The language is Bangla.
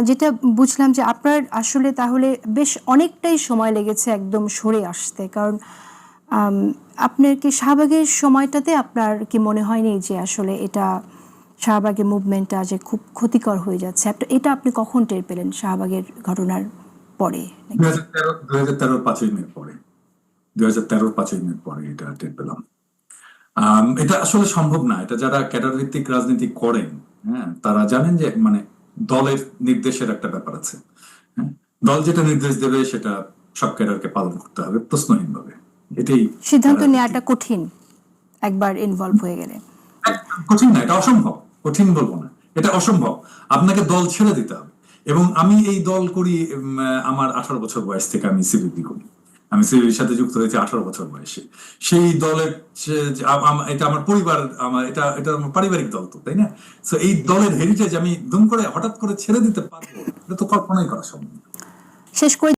যেটা বুঝলাম যে আপনার আসলে তাহলে বেশ অনেকটাই সময় লেগেছে একদম সরে আসতে। কারণ আম আপনার কি শাহবাগের সময়টাতে আপনার কি মনে হয়নি যে আসলে এটা শাহবাগের মুভমেন্টটা যে খুব ক্ষতিকর হয়ে যাচ্ছে? এটা আপনি কখন টের পেলেন শাহবাগের ঘটনার পরে নাকি? 2013 5ই মে পরে, 2013 5ই মে পরে এটা টের পেলাম। এটা আসলে সম্ভব না। এটা যারা ক্যাডার ভিত্তিক রাজনীতি করেন, হ্যাঁ, তারা জানেন যে মানে দলের নির্দেশের একটা ব্যাপার আছে। হ্যাঁ, দল যেটা নির্দেশ দেবে সেটা সব ক্যাডারকে পালন করতে হবে প্রশ্নহীন ভাবে। এটাই সিদ্ধান্ত ক্যাডার ভিত্তিক। নেওয়াটা কঠিন একবার ইনভলভ হয়ে গেলে। কঠিন না, এটা অসম্ভব। কঠিন বলবো না, এটা অসম্ভব। আপনাকে দল ছেড়ে দিতে হবে। এবং আমি এই দল করি আমার 18 বছর বয়স থেকে আমি সিভিল করি। আমি সিভিলের সাথে যুক্ত হয়েছি 18 বছর বয়সে। সেই দলের এটা আমার পরিবার, আমার এটা এটা আমার পারিবারিক দল, তো তাই না? তো এই দলের হেরিটেজ আমি দুম করে হঠাৎ করে ছেড়ে দিতে পারবো, এটা তো কল্পনাই করা সম্ভব না। শেষ করে